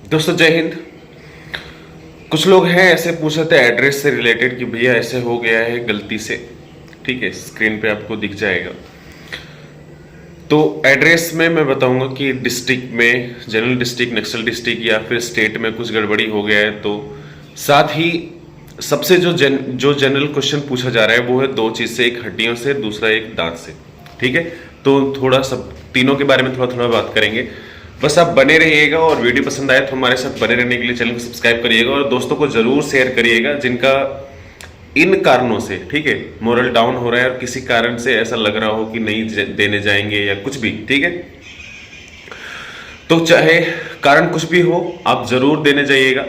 दोस्तों जय हिंद। कुछ लोग हैं ऐसे पूछ रहे थे एड्रेस से रिलेटेड कि भैया ऐसे हो गया है गलती से। ठीक है, स्क्रीन पे आपको दिख जाएगा। तो एड्रेस में मैं बताऊंगा कि डिस्ट्रिक्ट में, जनरल डिस्ट्रिक्ट, नक्सल डिस्ट्रिक्ट या फिर स्टेट में कुछ गड़बड़ी हो गया है। तो साथ ही सबसे जो जनरल क्वेश्चन पूछा जा रहा है वो है दो चीज से, एक हड्डियों से, दूसरा एक दांत से। ठीक है, तो थोड़ा सब तीनों के बारे में थोड़ा थोड़ा बात करेंगे। बस आप बने रहिएगा और वीडियो पसंद आए तो हमारे साथ बने रहने के लिए चैनल को सब्सक्राइब करिएगा और दोस्तों को जरूर शेयर करिएगा जिनका इन कारणों से, ठीक है, मोरल डाउन हो रहा है और किसी कारण से ऐसा लग रहा हो कि नहीं देने जाएंगे या कुछ भी। ठीक है, तो चाहे कारण कुछ भी हो आप जरूर देने जाइएगा।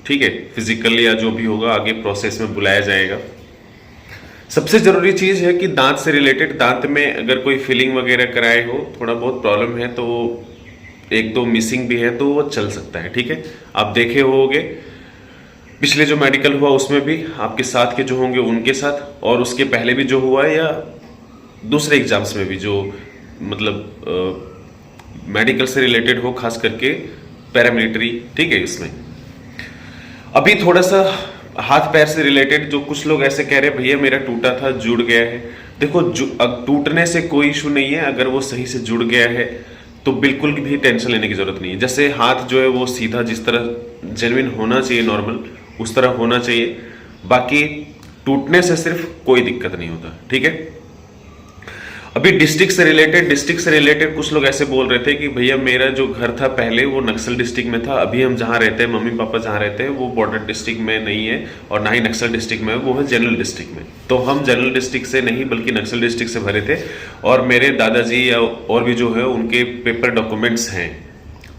ठीक है, फिजिकल या जो भी होगा आगे प्रोसेस में बुलाया जाएगा। सबसे जरूरी चीज है कि दांत से रिलेटेड, दांत में अगर कोई फिलिंग वगैरह कराए हो, थोड़ा बहुत प्रॉब्लम है तो एक दो मिसिंग भी है तो वो चल सकता है। ठीक है, आप देखे होंगे पिछले जो मेडिकल हुआ उसमें भी, आपके साथ के जो होंगे उनके साथ, और उसके पहले भी जो हुआ है या दूसरे एग्जाम्स में भी जो मतलब मेडिकल से रिलेटेड हो, खास करके पैरामिलिट्री। ठीक है, इसमें अभी थोड़ा सा हाथ पैर से रिलेटेड जो कुछ लोग ऐसे कह रहे हैं भैया मेरा टूटा था जुड़ गया है। देखो टूटने से कोई इशू नहीं है, अगर वो सही से जुड़ गया है तो बिल्कुल भी टेंशन लेने की जरूरत नहीं है। जैसे हाथ जो है वो सीधा जिस तरह जेन्युइन होना चाहिए, नॉर्मल उस तरह होना चाहिए। बाकी टूटने से सिर्फ कोई दिक्कत नहीं होता। ठीक है, अभी डिस्ट्रिक्ट से रिलेटेड कुछ लोग ऐसे बोल रहे थे कि भैया मेरा जो घर था पहले वो नक्सल डिस्ट्रिक्ट में था, अभी हम जहाँ रहते हैं, मम्मी पापा जहाँ रहते हैं वो बॉर्डर डिस्ट्रिक्ट में नहीं है और ना ही नक्सल डिस्ट्रिक्ट में है, वो है जनरल डिस्ट्रिक्ट में। तो हम जनरल डिस्ट्रिक्ट से नहीं बल्कि नक्सल डिस्ट्रिक्ट से भरे थे और मेरे दादाजी या और भी जो है उनके पेपर डॉक्यूमेंट्स हैं।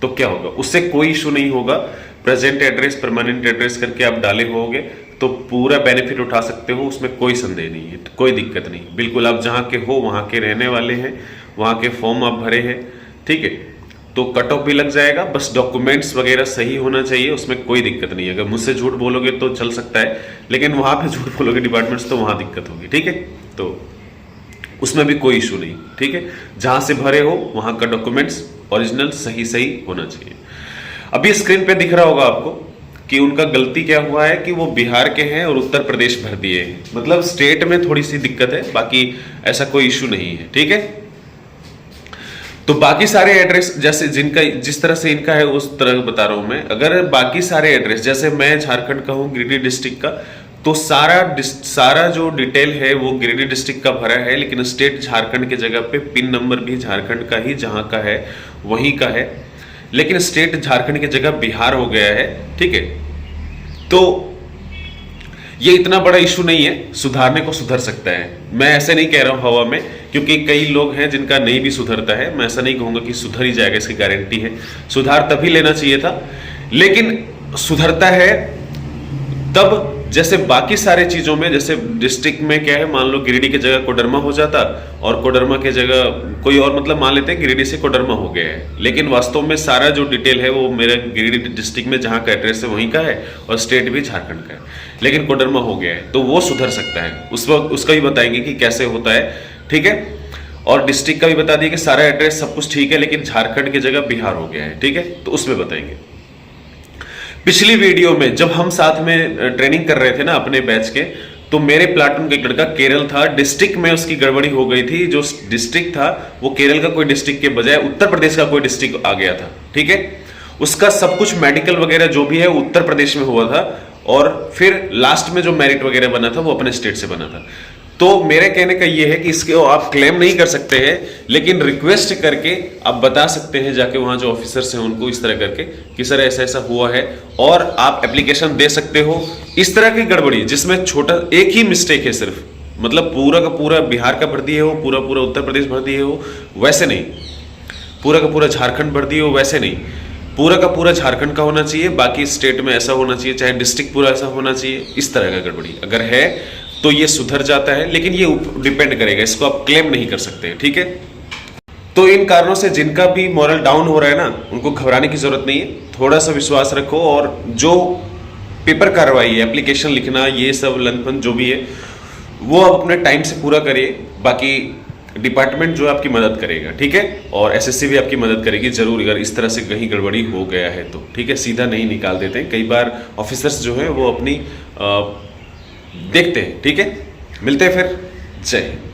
तो क्या होगा, उससे कोई इशू नहीं होगा। प्रेजेंट एड्रेस, परमानेंट एड्रेस करके आप डाले होगे तो पूरा बेनिफिट उठा सकते हो, उसमें कोई संदेह नहीं है, कोई दिक्कत नहीं। बिल्कुल आप जहाँ के हो वहाँ के रहने वाले हैं, वहाँ के फॉर्म आप भरे हैं। ठीक है, तो कट ऑफ भी लग जाएगा। बस डॉक्यूमेंट्स वगैरह सही होना चाहिए, उसमें कोई दिक्कत नहीं है। अगर मुझसे झूठ बोलोगे तो चल सकता है, लेकिन वहाँ पे झूठ बोलोगे डिपार्टमेंट्स तो वहाँ दिक्कत होगी। ठीक है, तो उसमें भी कोई इशू नहीं। ठीक है, जहाँ से भरे हो वहाँ का डॉक्यूमेंट्स ओरिजिनल सही सही होना चाहिए। अभी स्क्रीन पे दिख रहा होगा आपको कि उनका गलती क्या हुआ है कि वो बिहार के हैं और उत्तर प्रदेश भर दिए हैं। मतलब स्टेट में थोड़ी सी दिक्कत है, बाकी ऐसा कोई इशू नहीं है। ठीक है, तो बाकी सारे एड्रेस जैसे जिनका जिस तरह से इनका है उस तरह बता रहा हूं मैं। अगर बाकी सारे एड्रेस, जैसे मैं झारखंड का हूं, गिरिडीह डिस्ट्रिक्ट का, तो सारा जो डिटेल है वो गिरिडीह डिस्ट्रिक्ट का भरा है, लेकिन स्टेट झारखंड के जगह पे पिन नंबर भी झारखंड का ही जहां का है वहीं का है, लेकिन स्टेट झारखंड की जगह बिहार हो गया है। ठीक है, तो ये इतना बड़ा इशू नहीं है, सुधारने को सुधर सकता है। मैं ऐसे नहीं कह रहा हूं हवा में, क्योंकि कई लोग हैं जिनका नहीं भी सुधरता है। मैं ऐसा नहीं कहूंगा कि सुधर ही जाएगा, इसकी गारंटी है। सुधार तभी लेना चाहिए था, लेकिन सुधरता है तब जैसे बाकी सारे चीजों में, जैसे डिस्ट्रिक्ट में क्या है, मान लो गिरिडीह की जगह कोडरमा हो जाता और कोडरमा की जगह कोई और, मतलब मान लेते हैं गिरिडीह से कोडरमा हो गया है, लेकिन वास्तव में सारा जो डिटेल है वो मेरा गिरिडीह डिस्ट्रिक्ट में जहां का एड्रेस है वहीं का है और स्टेट भी झारखंड का है, लेकिन कोडरमा हो गया है। तो वो सुधर सकता है, उस वक्त उसका भी बताएंगे कि कैसे होता है। ठीक है, और डिस्ट्रिक्ट का भी बता दिए कि सारा एड्रेस सब कुछ ठीक है लेकिन झारखंड की जगह बिहार हो गया है। ठीक है, तो उसमें बताएंगे। पिछली वीडियो में जब हम साथ में ट्रेनिंग कर रहे थे ना अपने बैच के, तो मेरे प्लाटून का एक लड़का केरल था, डिस्ट्रिक्ट में उसकी गड़बड़ी हो गई थी। जो डिस्ट्रिक्ट था वो केरल का कोई डिस्ट्रिक्ट के बजाय उत्तर प्रदेश का कोई डिस्ट्रिक्ट आ गया था। ठीक है, उसका सब कुछ मेडिकल वगैरह जो भी है उत्तर प्रदेश में हुआ था और फिर लास्ट में जो मेरिट वगैरह बना था वो अपने स्टेट से बना था। तो मेरे कहने का ये है कि इसके आप क्लेम नहीं कर सकते हैं, लेकिन रिक्वेस्ट करके आप बता सकते हैं जाके वहां जो ऑफिसर्स हैं उनको, इस तरह करके कि सर ऐसा ऐसा हुआ है, और आप एप्लीकेशन दे सकते हो। इस तरह की गड़बड़ी जिसमें छोटा एक ही मिस्टेक है सिर्फ, मतलब पूरा का पूरा बिहार का भर दिए हो, पूरा पूरा उत्तर प्रदेश भर दिए हो, वैसे नहीं। पूरा का पूरा झारखंड भर दिए हो, वैसे नहीं। पूरा का पूरा झारखंड का होना चाहिए, बाकी स्टेट में ऐसा होना चाहिए, चाहे डिस्ट्रिक्ट पूरा ऐसा होना चाहिए। इस तरह का गड़बड़ी अगर है तो ये सुधर जाता है, लेकिन ये डिपेंड करेगा, इसको आप क्लेम नहीं कर सकते। ठीक है, तो इन कारणों से जिनका भी मॉरल डाउन हो रहा है ना, उनको घबराने की जरूरत नहीं है। थोड़ा सा विश्वास रखो और जो पेपर कार्रवाई है, एप्लीकेशन लिखना, ये सब लंथन जो भी है वो आप अपने टाइम से पूरा करिए। बाकी डिपार्टमेंट जो है आपकी मदद करेगा, ठीक है। और एसएससी भी आपकी मदद करेगी जरूर, अगर इस तरह से कहीं गड़बड़ी हो गया है तो, ठीक है। सीधा नहीं निकाल देते हैं, कई बार ऑफिसर्स जो है वो अपनी देखते हैं, ठीक है। मिलते हैं फिर, जय हिंद।